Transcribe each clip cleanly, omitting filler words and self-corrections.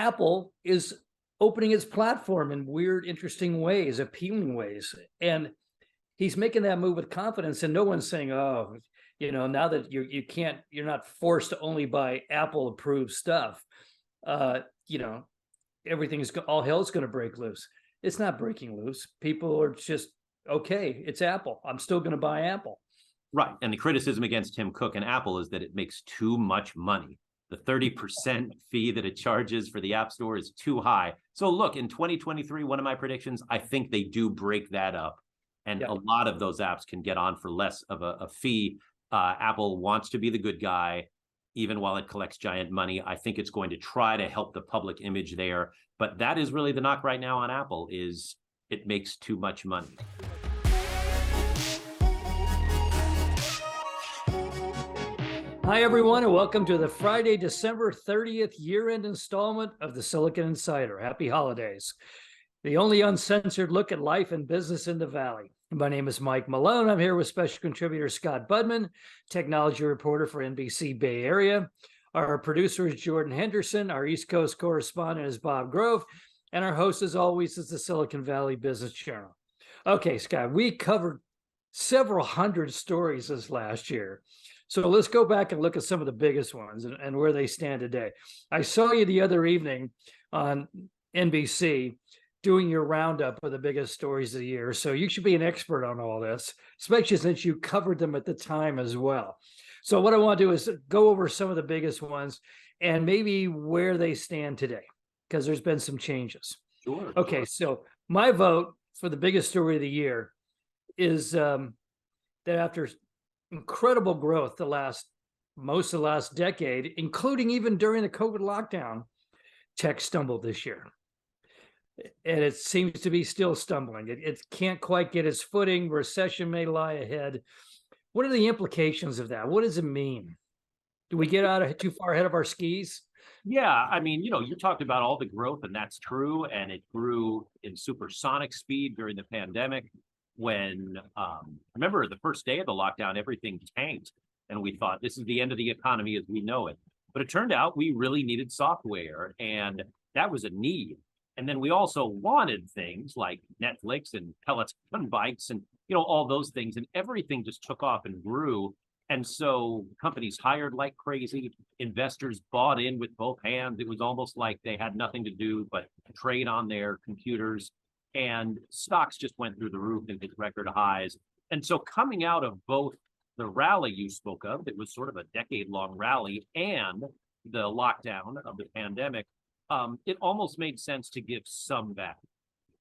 Apple is opening its platform in weird, interesting ways, appealing ways. And he's making that move with confidence, and no one's saying, oh, now that you're not forced to only buy Apple approved stuff, you know, all hell's going to break loose. It's not breaking loose. People are just, okay, it's Apple. I'm still going to buy Apple. Right. And the criticism against Tim Cook and Apple is that it makes too much money. The 30% fee that it charges for the App Store is too high. So look, in 2023, one of my predictions, I think they do break that up. And a lot of those apps can get on for less of a fee. Apple wants to be the good guy, even while it collects giant money. I think it's going to try to help the public image there. But that is really the knock right now on Apple, is it makes too much money. Hi, everyone, and welcome to the Friday, December 30th year-end installment of the Silicon Insider. Happy holidays. The only uncensored look at life and business in the Valley. My name is Mike Malone. I'm here with special contributor Scott Budman, technology reporter for NBC Bay Area. Our producer is Jordan Henderson. Our East Coast correspondent is Bob Grove. And our host, as always, is the Silicon Valley Business Journal. Okay, Scott, we covered several hundred stories this last year. So let's go back and look at some of the biggest ones and where they stand today. I saw you the other evening on NBC doing your roundup of the biggest stories of the year. So you should be an expert on all this, especially since you covered them at the time as well. So what I want to do is go over some of the biggest ones and maybe where they stand today, because there's been some changes. Sure. Okay, so my vote for the biggest story of the year is that after incredible growth most of the last decade, including even during the COVID lockdown, tech stumbled this year. And it seems to be still stumbling. It can't quite get its footing. Recession may lie ahead. What are the implications of that? What does it mean? Do we get too far ahead of our skis? Yeah, I mean, you talked about all the growth, and that's true. And it grew in supersonic speed during the pandemic. When remember the first day of the lockdown, everything tanked, and we thought this is the end of the economy as we know it. But it turned out we really needed software, and that was a need. And then we also wanted things like Netflix and Peloton bikes and all those things, and everything just took off and grew. And so companies hired like crazy. Investors bought in with both hands. It was almost like they had nothing to do but trade on their computers. And stocks just went through the roof and hit record highs. And so coming out of both the rally you spoke of, that was sort of a decade-long rally, and the lockdown of the pandemic, it almost made sense to give some back.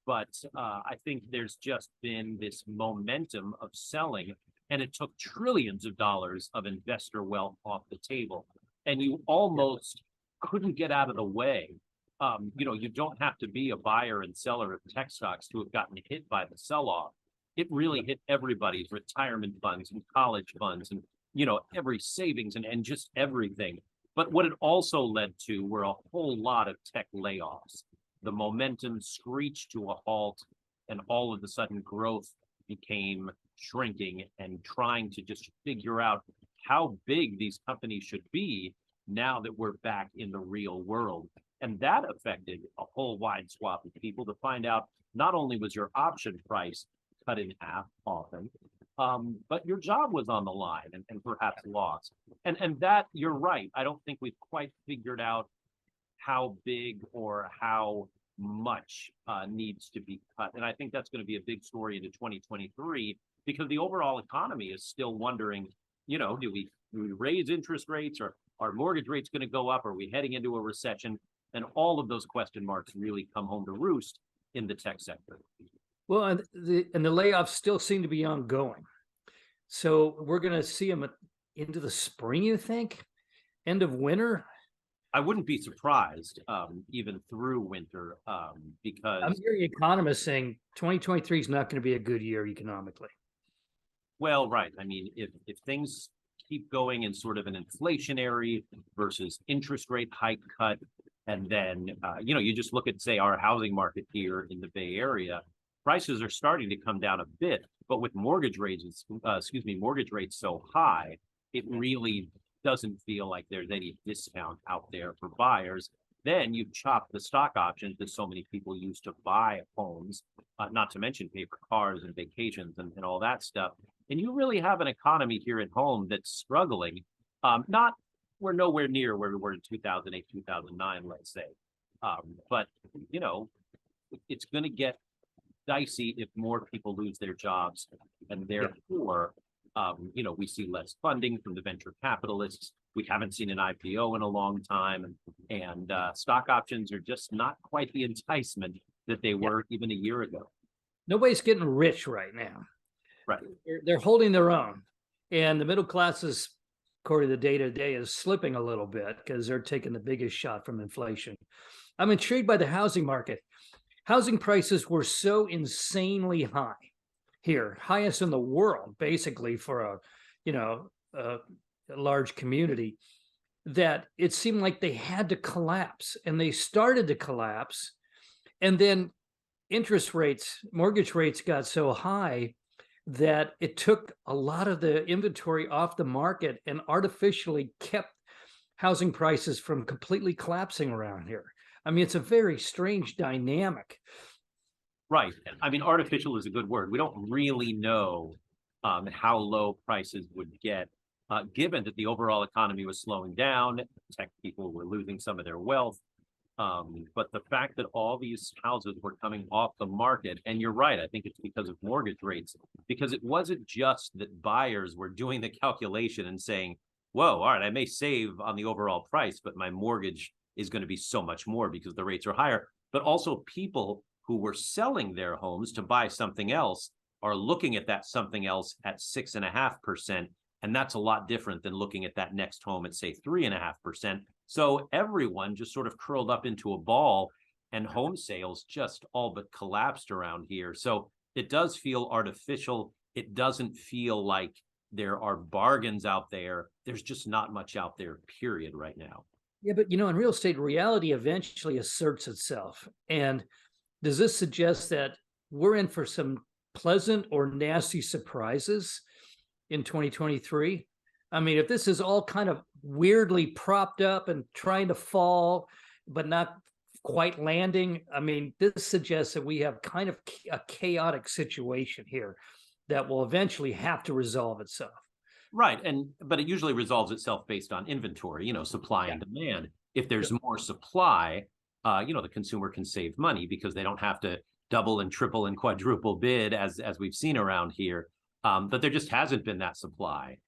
But I think there's just been this momentum of selling, and it took trillions of dollars of investor wealth off the table. And you almost couldn't get out of the way. You don't have to be a buyer and seller of tech stocks to have gotten hit by the sell-off. It really hit everybody's retirement funds and college funds and, every savings and just everything. But what it also led to were a whole lot of tech layoffs. The momentum screeched to a halt, and all of a sudden growth became shrinking, and trying to just figure out how big these companies should be now that we're back in the real world. And that affected a whole wide swath of people to find out not only was your option price cut in half often, but your job was on the line and perhaps lost. And that, you're right, I don't think we've quite figured out how big or how much needs to be cut. And I think that's going to be a big story into 2023, because the overall economy is still wondering, do we raise interest rates, or are mortgage rates going to go up? Are we heading into a recession? And all of those question marks really come home to roost in the tech sector. Well, and the layoffs still seem to be ongoing. So we're going to see them into the spring, you think? End of winter? I wouldn't be surprised, even through winter, because I'm hearing economists saying 2023 is not going to be a good year economically. Well, right. I mean, if things keep going in sort of an inflationary versus interest rate hike cut, and then, you just look at, say, our housing market here in the Bay Area, prices are starting to come down a bit, but with mortgage rates so high, it really doesn't feel like there's any discount out there for buyers. Then you chop the stock options that so many people use to buy homes, not to mention pay for cars and vacations and all that stuff. And you really have an economy here at home that's struggling. Not We're nowhere near where we were in 2008, 2009, let's say. But, you know, it's going to get dicey if more people lose their jobs, and therefore, you know, we see less funding from the venture capitalists. We haven't seen an IPO in a long time, and stock options are just not quite the enticement that they were even a year ago. Nobody's getting rich right now. Right. They're holding their own, and the middle classes, according to the day to day, is slipping a little bit because they're taking the biggest shot from inflation. I'm intrigued by the housing market. Housing prices were so insanely high here, highest in the world, basically, for a large community, that it seemed like they had to collapse, and they started to collapse. And then mortgage rates got so high that it took a lot of the inventory off the market and artificially kept housing prices from completely collapsing around here. I mean, it's a very strange dynamic. Right. I mean, artificial is a good word. We don't really know how low prices would get, given that the overall economy was slowing down, tech people were losing some of their wealth. But the fact that all these houses were coming off the market, and you're right, I think it's because of mortgage rates, because it wasn't just that buyers were doing the calculation and saying, whoa, all right, I may save on the overall price, but my mortgage is going to be so much more because the rates are higher. But also people who were selling their homes to buy something else are looking at that something else at 6.5%. And that's a lot different than looking at that next home at, say, 3.5%. So everyone just sort of curled up into a ball, and home sales just all but collapsed around here. So it does feel artificial. It doesn't feel like there are bargains out there. There's just not much out there, period, right now. Yeah, but in real estate, reality eventually asserts itself. And does this suggest that we're in for some pleasant or nasty surprises in 2023? I mean, if this is all kind of weirdly propped up and trying to fall, but not quite landing, I mean, this suggests that we have kind of a chaotic situation here that will eventually have to resolve itself. Right. But it usually resolves itself based on inventory, supply and demand. If there's more supply, the consumer can save money because they don't have to double and triple and quadruple bid as we've seen around here. But there just hasn't been that supply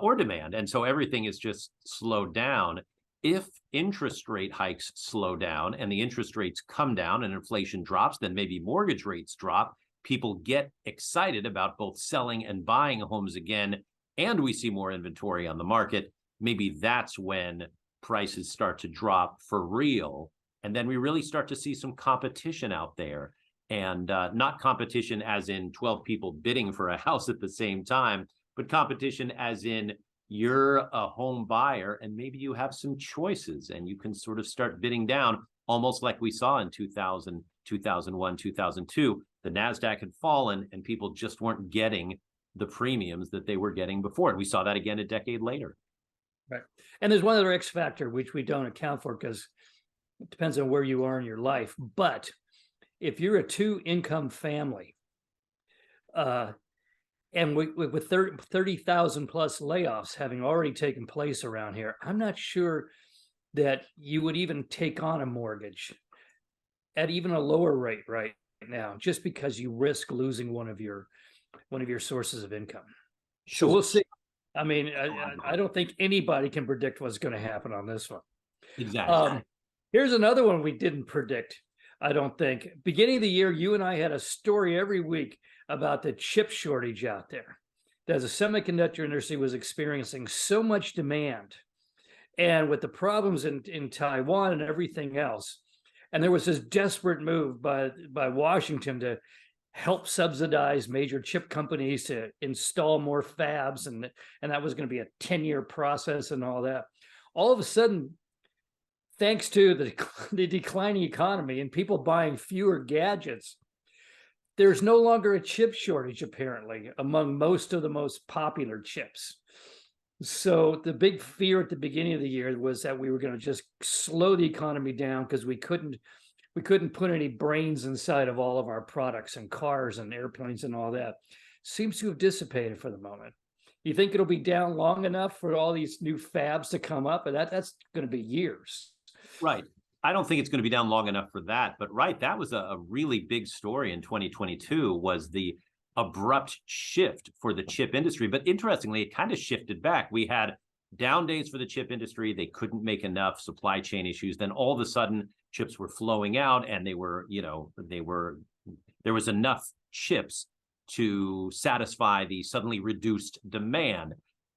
or demand. And so everything is just slowed down. If interest rate hikes slow down and the interest rates come down and inflation drops, then maybe mortgage rates drop. People get excited about both selling and buying homes again, and we see more inventory on the market. Maybe that's when prices start to drop for real. And then we really start to see some competition out there. And not competition as in 12 people bidding for a house at the same time, but competition as in you're a home buyer and maybe you have some choices and you can sort of start bidding down, almost like we saw in 2000, 2001, 2002. The NASDAQ had fallen and people just weren't getting the premiums that they were getting before. And we saw that again a decade later. Right. And there's one other X factor, which we don't account for because it depends on where you are in your life. But if you're a 2-income family, and with 30,000 plus layoffs having already taken place around here, I'm not sure that you would even take on a mortgage at even a lower rate right now, just because you risk losing one of your sources of income. Sure. So we'll see. I mean, I don't think anybody can predict what's going to happen on this one. Exactly. Here's another one we didn't predict, I don't think. Beginning of the year, you and I had a story every week about the chip shortage out there. That the semiconductor industry was experiencing so much demand, and with the problems in Taiwan and everything else. And there was this desperate move by Washington to help subsidize major chip companies to install more fabs, and that was going to be a 10-year process and all that. All of a sudden, thanks to the declining economy and people buying fewer gadgets, there's no longer a chip shortage, apparently, among most of the most popular chips. So the big fear at the beginning of the year was that we were going to just slow the economy down because we couldn't put any brains inside of all of our products and cars and airplanes and all that. Seems to have dissipated for the moment. You think it'll be down long enough for all these new fabs to come up? And that's going to be years. Right. I don't think it's going to be down long enough for that. But right, that was a really big story in 2022 was the abrupt shift for the chip industry. But interestingly, it kind of shifted back. We had down days for the chip industry. They couldn't make enough, supply chain issues. Then all of a sudden, chips were flowing out and there was enough chips to satisfy the suddenly reduced demand.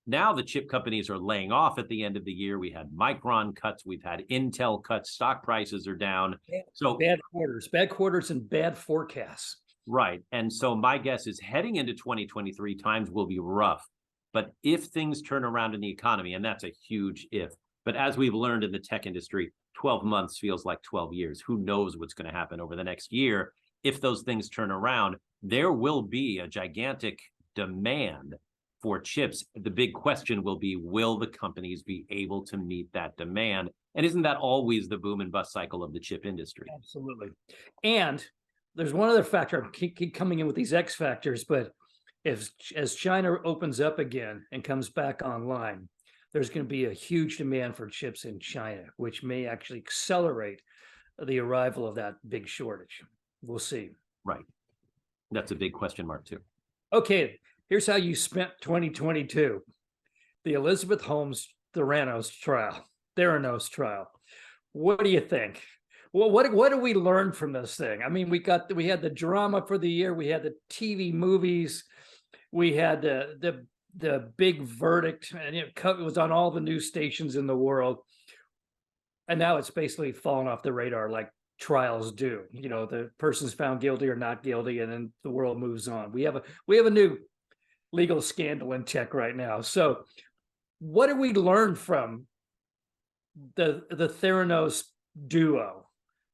Now the chip companies are laying off at the end of the year. We had Micron cuts, we've had Intel cuts, stock prices are down. So bad quarters and bad forecasts. Right. And so my guess is heading into 2023, times will be rough. But if things turn around in the economy, and that's a huge if, but as we've learned in the tech industry, 12 months feels like 12 years. Who knows what's going to happen over the next year? If those things turn around, there will be a gigantic demand for chips. The big question will be, will the companies be able to meet that demand? And isn't that always the boom and bust cycle of the chip industry? Absolutely. And there's one other factor. I keep coming in with these X factors, but as China opens up again and comes back online, there's going to be a huge demand for chips in China, which may actually accelerate the arrival of that big shortage. We'll see. Right. That's a big question mark too. Okay, here's how you spent 2022. The Elizabeth Holmes Theranos trial. What do you think? Well, what do we learn from this thing? I mean, we had the drama for the year, we had the TV movies, we had the big verdict, and it was on all the news stations in the world. And now it's basically fallen off the radar like trials do. You know, the person's found guilty or not guilty, and then the world moves on. We have a new legal scandal in tech right now. So what do we learn from the Theranos duo?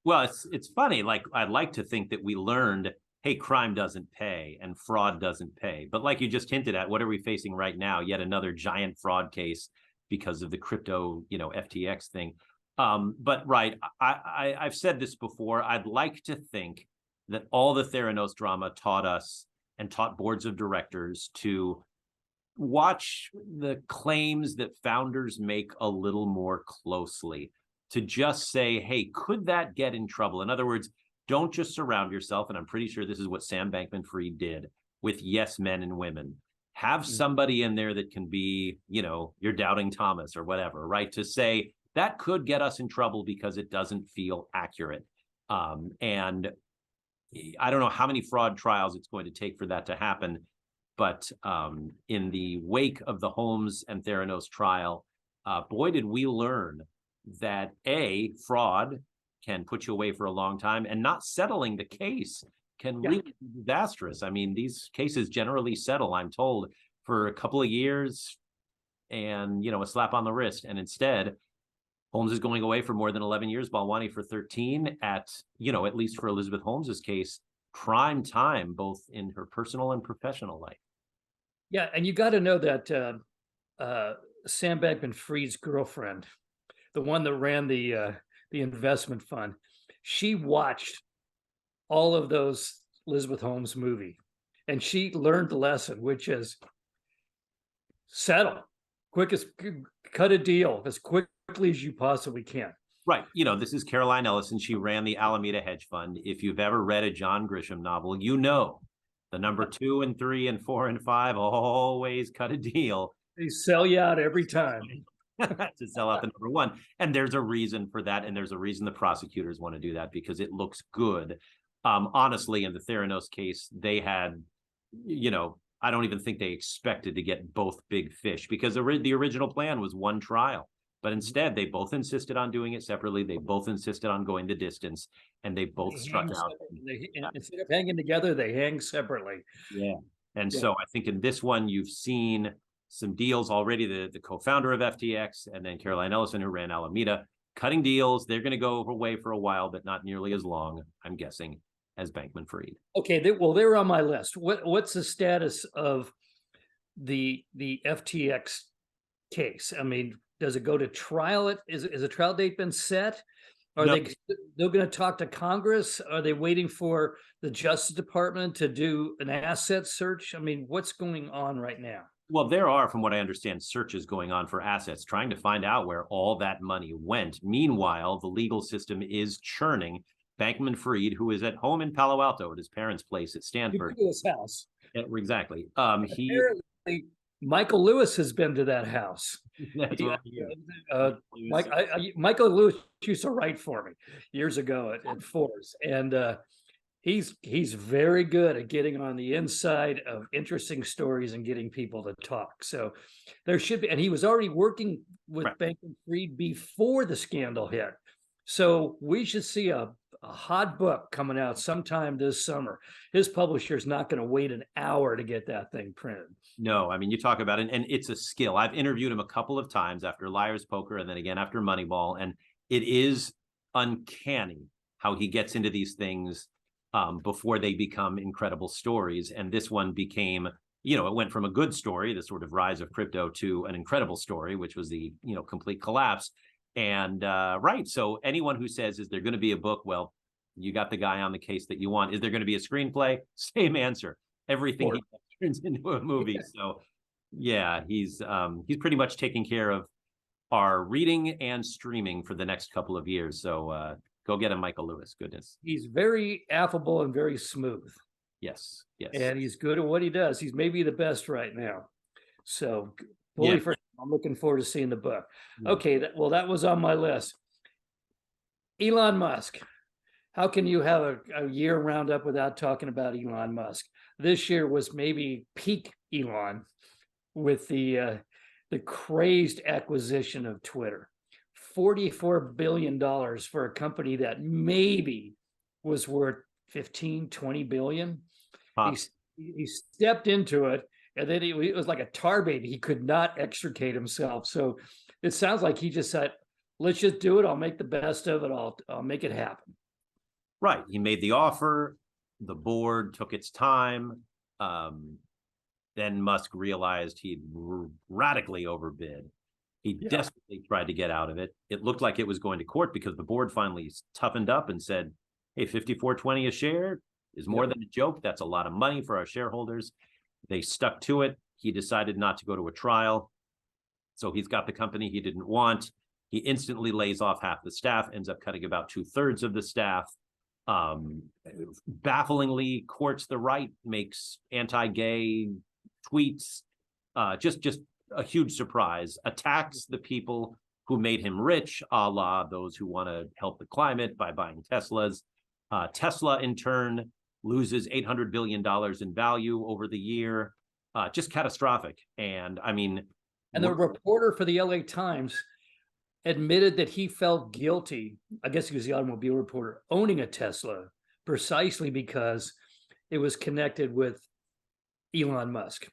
Well, it's funny. Like, I'd like to think that we learned, hey, crime doesn't pay and fraud doesn't pay. But like you just hinted at, what are we facing right now? Yet another giant fraud case because of the crypto, FTX thing. But right, I've said this before. I'd like to think that all the Theranos drama taught us and taught boards of directors to watch the claims that founders make a little more closely, to just say, hey, could that get in trouble? In other words, don't just surround yourself, and I'm pretty sure this is what Sam Bankman-Fried did, with yes men and women. Have somebody in there that can be, your doubting Thomas or whatever, right? To say that could get us in trouble because it doesn't feel accurate. And I don't know how many fraud trials it's going to take for that to happen. But in the wake of the Holmes and Theranos trial, boy, did we learn that fraud can put you away for a long time, and not settling the case can really be disastrous. I mean, these cases generally settle, I'm told, for a couple of years and, a slap on the wrist. And instead, Holmes is going away for more than 11 years, Balwani for 13 at least for Elizabeth Holmes's case, prime time, both in her personal and professional life. Yeah, and you got to know that Sam Bankman-Fried's girlfriend, the one that ran the investment fund, she watched all of those Elizabeth Holmes movie, and she learned the lesson, which is settle, cut a deal as quickly as you possibly can. Right. This is Caroline Ellison. She ran the Alameda hedge fund. If you've ever read a John Grisham novel, the number 2 and 3 and 4 and 5 always cut a deal. They sell you out every time. To sell out the number 1. And there's a reason for that. And there's a reason the prosecutors want to do that, because it looks good. Honestly, in the Theranos case, they had, I don't even think they expected to get both big fish, because the original plan was one trial. But instead, they both insisted on doing it separately. They both insisted on going the distance, and they both struck out. Instead of hanging together, they hang separately. Yeah. And so I think in this one, you've seen some deals already. The co-founder of FTX, and then Caroline Ellison, who ran Alameda, cutting deals. They're going to go away for a while, but not nearly as long, I'm guessing, as Bankman-Fried. Okay, they're on my list. What's the status of the FTX case? I mean, does it go to trial? Is a trial date been set? Are No. they're going to talk to Congress? Are they waiting for the Justice Department to do an asset search? I mean, what's going on right now? Well, there are, from what I understand, searches going on for assets, trying to find out where all that money went. Meanwhile, the legal system is churning. Bankman-Fried, who is at home in Palo Alto at his parents' place at Stanford. His house. Exactly. Apparently, Michael Lewis has been to that house. That's He, what Michael Lewis used to write for me years ago at Forbes, and he's very good at getting on the inside of interesting stories and getting people to talk. So there should be, and he was already working with Bankman-Fried before the scandal hit. So we should see a hot book coming out sometime this summer. His publisher is not going to wait an hour to get that thing printed. No, I mean, you talk about it, and it's a skill. I've interviewed him a couple of times after Liar's Poker and then again after Moneyball, and it is uncanny how he gets into these things before they become incredible stories. And this one became, it went from a good story, the sort of rise of crypto, to an incredible story, which was the, complete collapse. And so anyone who says, is there going to be a book? Well, you got the guy on the case that you want. Is there going to be a screenplay? Same answer. Everything he turns into a movie. So yeah, he's pretty much taking care of our reading and streaming for the next couple of years. So go get him, Michael Lewis. Goodness. He's very affable and very smooth. Yes. And he's good at what he does. He's maybe the best right now. So I'm looking forward to seeing the book. Okay, that was on my list. Elon Musk. How can you have a year roundup without talking about Elon Musk? This year was maybe peak Elon with the crazed acquisition of Twitter. $44 billion for a company that maybe was worth 15, 20 billion. He stepped into it, and then it was like a tar baby. He could not extricate himself. So it sounds like he just said, let's just do it. I'll make the best of it. I'll make it happen. Right. He made the offer. The board took its time. Then Musk realized he'd radically overbid. He desperately tried to get out of it. It looked like it was going to court because the board finally toughened up and said, hey, $54.20 a share is more than a joke. That's a lot of money for our shareholders. They stuck to it. He decided not to go to a trial. So he's got the company he didn't want. He instantly lays off half the staff, ends up cutting about 2/3 of the staff. Bafflingly courts the right, makes anti-gay tweets, just a huge surprise, attacks the people who made him rich, a la those who want to help the climate by buying Teslas. Tesla, in turn, loses $800 billion in value over the year. Just catastrophic. And I mean... And the reporter for the LA Times admitted that he felt guilty, I guess he was the automobile reporter, owning a Tesla precisely because it was connected with Elon Musk.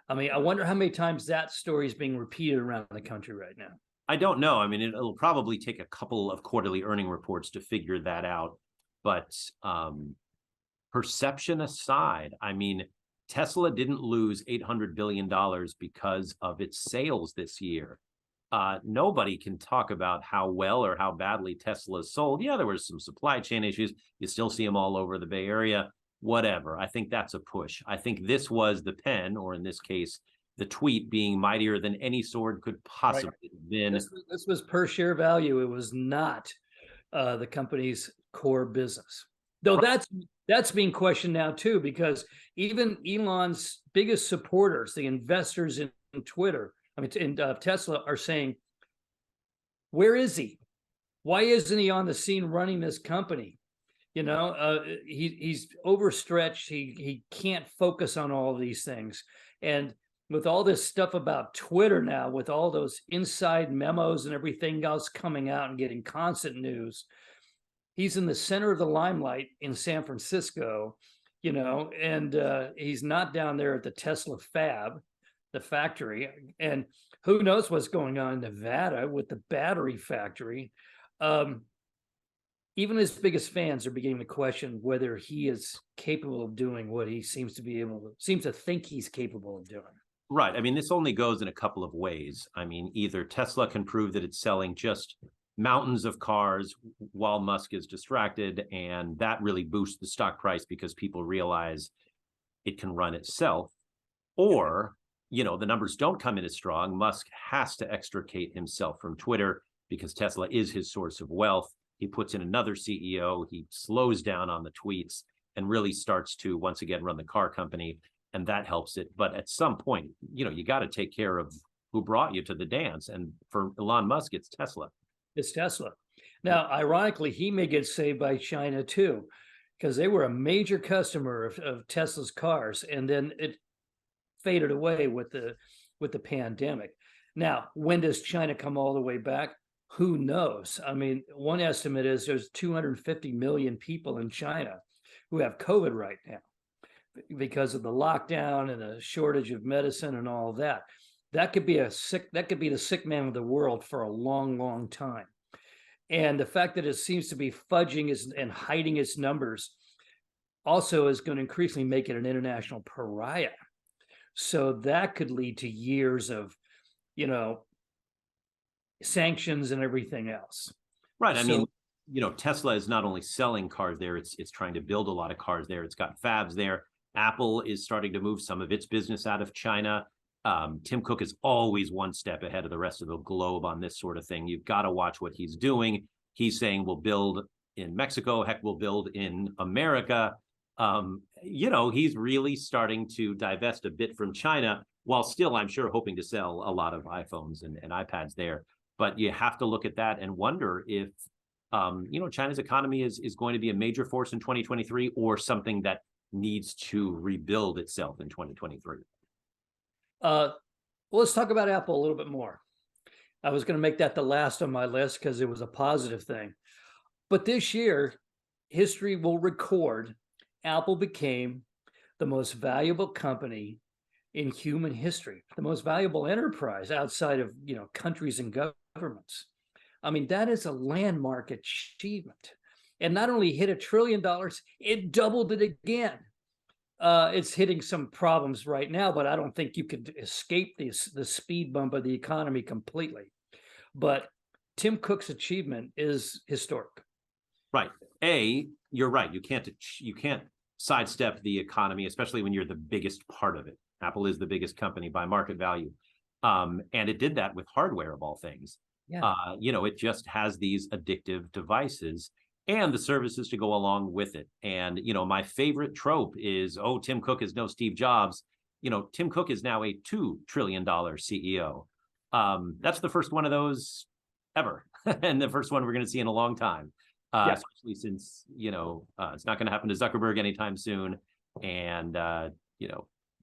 I mean, I wonder how many times that story is being repeated around the country right now. I don't know. I mean, it'll probably take a couple of quarterly earning reports to figure that out. But perception aside, I mean, Tesla didn't lose $800 billion because of its sales this year. Nobody can talk about how well or how badly Tesla sold. Yeah, there were some supply chain issues. You still see them all over the Bay Area. Whatever. I think that's a push. I think this was the pen, or in this case, the tweet being mightier than any sword could possibly have been. This was per share value. It was not the company's core business. Though that's being questioned now too, because even Elon's biggest supporters, the investors in Twitter, in Tesla, are saying, where is he? Why isn't he on the scene running this company? He's overstretched. He can't focus on all of these things. And with all this stuff about Twitter now, with all those inside memos and everything else coming out and getting constant news, he's in the center of the limelight in San Francisco, and he's not down there at the Tesla fab, the factory. And who knows what's going on in Nevada with the battery factory. Even his biggest fans are beginning to question whether he is capable of doing what he seems to think he's capable of doing. Right. I mean, this only goes in a couple of ways. I mean, either Tesla can prove that it's selling just mountains of cars while Musk is distracted, and that really boosts the stock price because people realize it can run itself. Or, the numbers don't come in as strong. Musk has to extricate himself from Twitter because Tesla is his source of wealth. He puts in another CEO. He slows down on the tweets and really starts to once again run the car company. And that helps it. But at some point, you got to take care of who brought you to the dance. And for Elon Musk, it's Tesla. It's Tesla. Now, ironically, he may get saved by China too, because they were a major customer of Tesla's cars, and then it faded away with the pandemic. Now, when does China come all the way back? Who knows? I mean, one estimate is there's 250 million people in China who have COVID right now, because of the lockdown and the shortage of medicine and all of that. That could be the sick man of the world for a long, long time. And the fact that it seems to be fudging and hiding its numbers also is going to increasingly make it an international pariah. So that could lead to years of, sanctions and everything else. Right. I mean, Tesla is not only selling cars there, it's trying to build a lot of cars there. It's got fabs there. Apple is starting to move some of its business out of China. Tim Cook is always one step ahead of the rest of the globe on this sort of thing. You've got to watch what he's doing. He's saying we'll build in Mexico. Heck, we'll build in America. He's really starting to divest a bit from China, while still, I'm sure, hoping to sell a lot of iPhones and iPads there. But you have to look at that and wonder if, China's economy is going to be a major force in 2023 or something that needs to rebuild itself in 2023. Well, let's talk about Apple a little bit more. I was going to make that the last on my list because it was a positive thing. But this year, history will record Apple became the most valuable company in human history, the most valuable enterprise outside of, countries and governments. I mean, that is a landmark achievement. And not only hit $1 trillion, it doubled it again. It's hitting some problems right now, but I don't think you could escape the speed bump of the economy completely. But Tim Cook's achievement is historic. Right. You're right. You can't sidestep the economy, especially when you're the biggest part of it. Apple is the biggest company by market value. And it did that with hardware of all things. Yeah. It just has these addictive devices and the services to go along with it. And, my favorite trope is, Tim Cook is no Steve Jobs. Tim Cook is now a $2 trillion CEO. That's the first one of those ever. And the first one we're going to see in a long time, especially since, it's not going to happen to Zuckerberg anytime soon. And,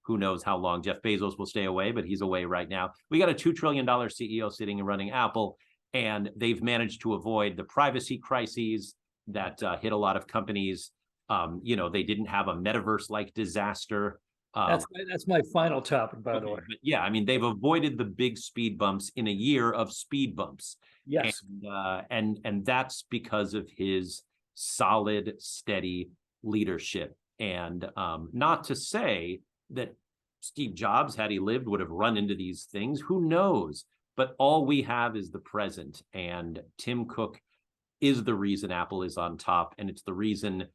who knows how long Jeff Bezos will stay away, but he's away right now. We got a $2 trillion CEO sitting and running Apple, and they've managed to avoid the privacy crises that hit a lot of companies. They didn't have a Metaverse-like disaster. That's my final topic, by the way. But yeah, I mean, they've avoided the big speed bumps in a year of speed bumps. Yes. And that's because of his solid, steady leadership. And not to say that Steve Jobs, had he lived, would have run into these things. Who knows? But all we have is the present. And Tim Cook is the reason Apple is on top. And it's the reason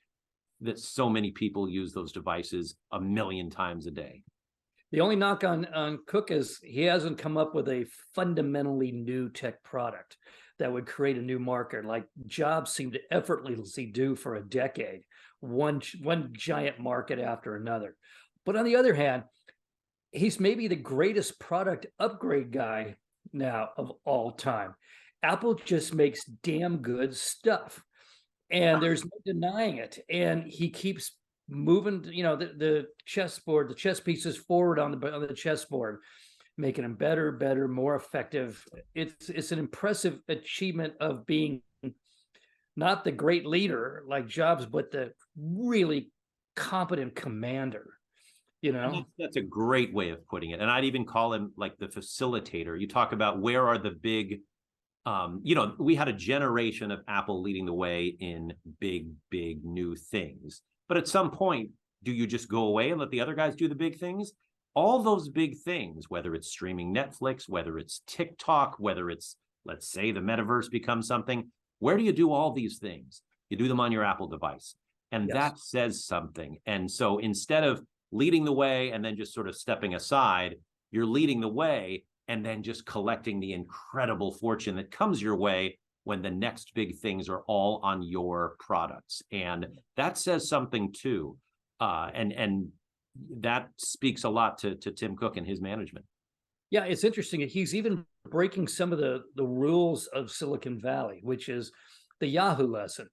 that so many people use those devices 1 million times a day. The only knock on Cook is he hasn't come up with a fundamentally new tech product that would create a new market like Jobs seemed to effortlessly do for a decade, one giant market after another. But on the other hand, he's maybe the greatest product upgrade guy now of all time. Apple just makes damn good stuff, and there's no denying it. And he keeps moving, the chessboard, the chess pieces forward on the chessboard, making them better, more effective. It's an impressive achievement of being not the great leader like Jobs, but the really competent commander. That's a great way of putting it. And I'd even call him like the facilitator. You talk about where are the big, we had a generation of Apple leading the way in big new things. But at some point, do you just go away and let the other guys do the big things? all those big things, whether it's streaming Netflix, whether it's TikTok, whether it's, let's say, the metaverse becomes something, where do you do all these things? You do them on your Apple device. And Yes. that says something. And so instead of leading the way and then just sort of stepping aside, you're leading the way and then just collecting the incredible fortune that comes your way when the next big things are all on your products. And that says something too. And that speaks a lot to Tim Cook and his management. Yeah, it's interesting. He's even breaking some of the rules of Silicon Valley, which is the Yahoo lesson.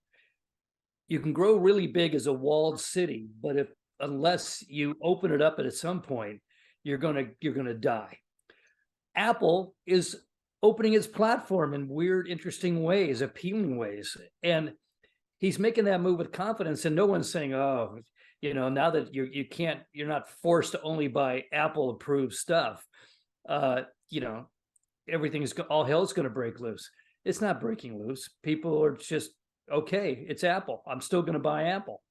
You can grow really big as a walled city, but unless you open it up at some point, you're gonna die. Apple is opening its platform in weird, interesting ways, appealing ways, and he's making that move with confidence. And no one's saying, "Oh, now that you're not forced to only buy Apple approved stuff. All hell's going to break loose." It's not breaking loose. People are just, okay, it's Apple. I'm still going to buy Apple.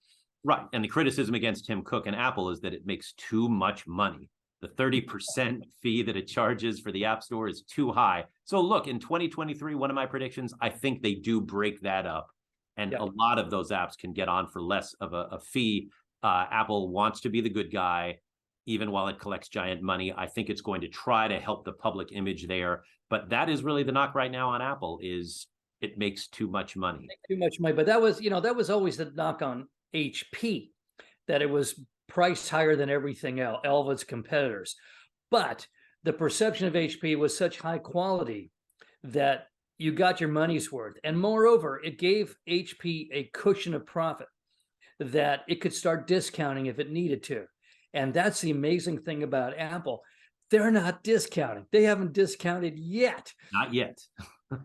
Right. And the criticism against Tim Cook and Apple is that it makes too much money. The 30% fee that it charges for the App Store is too high. So look, in 2023, one of my predictions, I think they do break that up. And a lot of those apps can get on for less of a fee. Apple wants to be the good guy, even while it collects giant money. I think it's going to try to help the public image there. But that is really the knock right now on Apple, is it makes too much money. Too much money. But that was always the knock on HP, that it was priced higher than everything else, all of its competitors. But the perception of HP was such high quality that you got your money's worth. And moreover, it gave HP a cushion of profit that it could start discounting if it needed to. And that's the amazing thing about Apple. They're not discounting. They haven't discounted yet. Not yet.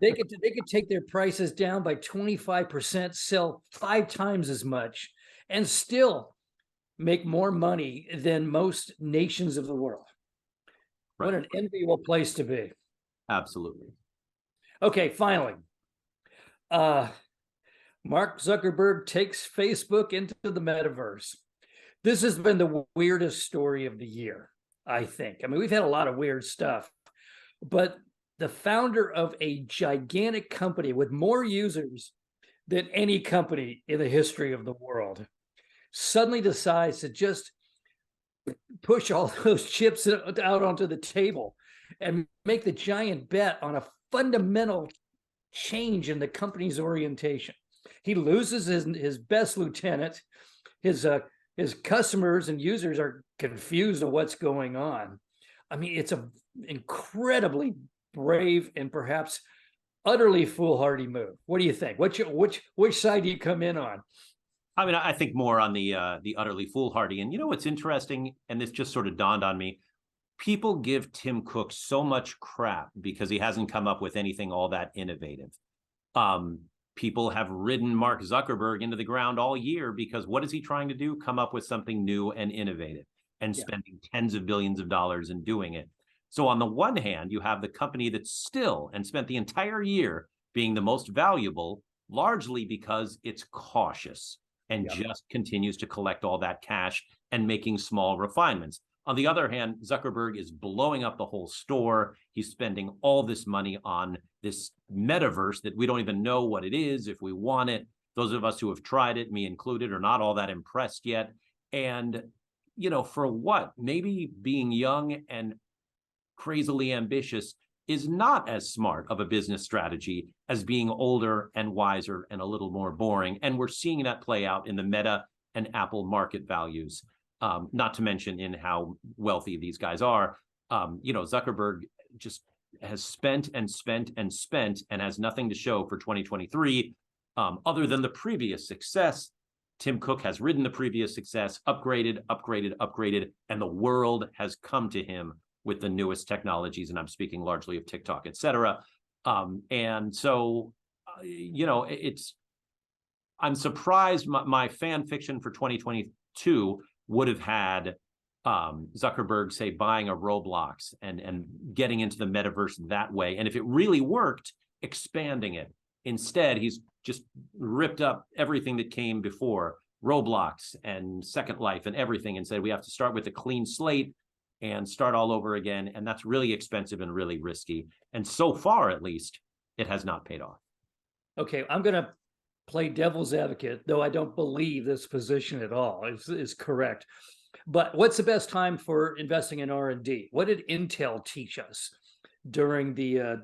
They could take their prices down by 25%, sell 5 times as much, and still make more money than most nations of the world. Right. What an enviable place to be. Absolutely. Okay, finally. Mark Zuckerberg takes Facebook into the metaverse. This has been the weirdest story of the year, I think. I mean, we've had a lot of weird stuff, but the founder of a gigantic company with more users than any company in the history of the world suddenly decides to just push all those chips out onto the table and make the giant bet on a fundamental change in the company's orientation. He loses his best lieutenant. His customers and users are confused of what's going on. I mean, it's an incredibly brave and perhaps utterly foolhardy move. What do you think? Which side do you come in on? I mean, I think more on the utterly foolhardy. And you know what's interesting, and this just sort of dawned on me, people give Tim Cook so much crap because he hasn't come up with anything all that innovative. People have ridden Mark Zuckerberg into the ground all year because what is he trying to do? Come up with something new and innovative, and spending tens of billions of dollars in doing it. So on the one hand, you have the company that's still and spent the entire year being the most valuable, largely because it's cautious and just continues to collect all that cash and making small refinements. On the other hand, Zuckerberg is blowing up the whole store. He's spending all this money on this metaverse that we don't even know what it is, if we want it. Those of us who have tried it, me included, are not all that impressed yet. And, for what? Maybe being young and crazily ambitious is not as smart of a business strategy as being older and wiser and a little more boring. And we're seeing that play out in the Meta and Apple market values, not to mention in how wealthy these guys are. Zuckerberg just has spent and spent and spent and has nothing to show for 2023 other than the previous success. Tim Cook has ridden the previous success, upgraded, and the world has come to him with the newest technologies, and I'm speaking largely of TikTok, et cetera. And so, I'm surprised my fan fiction for 2022 would have had Zuckerberg, say, buying a Roblox and getting into the metaverse that way. And if it really worked, expanding it. Instead, he's just ripped up everything that came before, Roblox and Second Life and everything, and said we have to start with a clean slate. and start all over again. And that's really expensive and really risky. And so far, at least, it has not paid off. Okay, I'm going to play devil's advocate, though I don't believe this position at all is correct. But what's the best time for investing in R&D? What did Intel teach us during the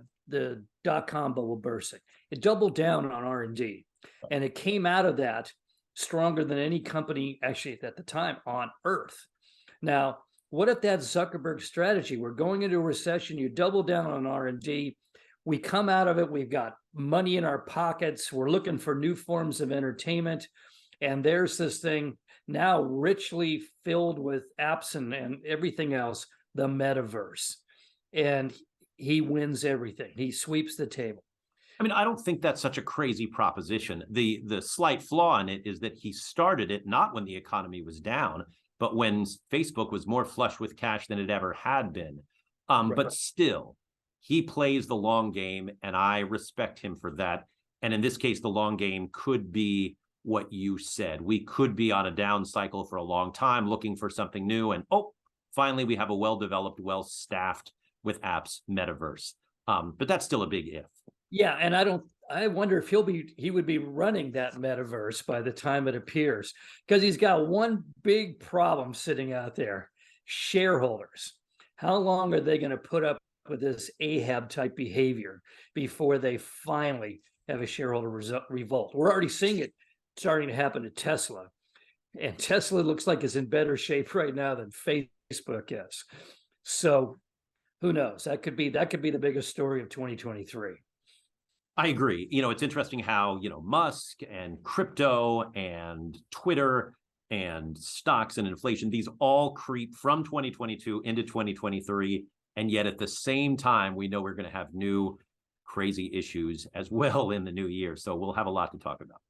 dot-com bubble bursting? It doubled down on R&D, and it came out of that stronger than any company actually at the time on earth. Now, what if that's Zuckerberg's strategy? We're going into a recession, you double down on R&D, we come out of it, we've got money in our pockets, we're looking for new forms of entertainment, and there's this thing now richly filled with apps and everything else, the metaverse. And he wins everything. He sweeps the table. I mean, I don't think that's such a crazy proposition. The slight flaw in it is that he started it not when the economy was down, but when Facebook was more flush with cash than it ever had been. Right. But still, he plays the long game, and I respect him for that. And in this case, the long game could be what you said. We could be on a down cycle for a long time looking for something new. And finally, we have a well-developed, well-staffed with apps metaverse. But that's still a big if. Yeah, and I wonder if he would be running that metaverse by the time it appears, because he's got one big problem sitting out there: shareholders. How long are they going to put up with this Ahab type behavior before they finally have a shareholder revolt? We're already seeing it starting to happen to Tesla, and Tesla looks like it's in better shape right now than Facebook is. So who knows? That could be the biggest story of 2023. I agree. It's interesting how, Musk and crypto and Twitter and stocks and inflation, these all creep from 2022 into 2023. And yet at the same time, we know we're going to have new crazy issues as well in the new year. So we'll have a lot to talk about.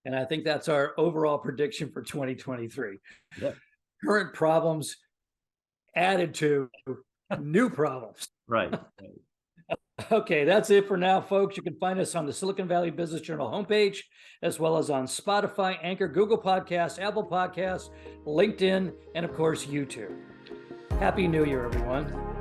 And I think that's our overall prediction for 2023. Yeah. Current problems added to new problems. Right. Okay, that's it for now, folks. You can find us on the Silicon Valley Business Journal homepage, as well as on Spotify, Anchor, Google Podcasts, Apple Podcasts, LinkedIn, and of course, YouTube. Happy New Year, everyone.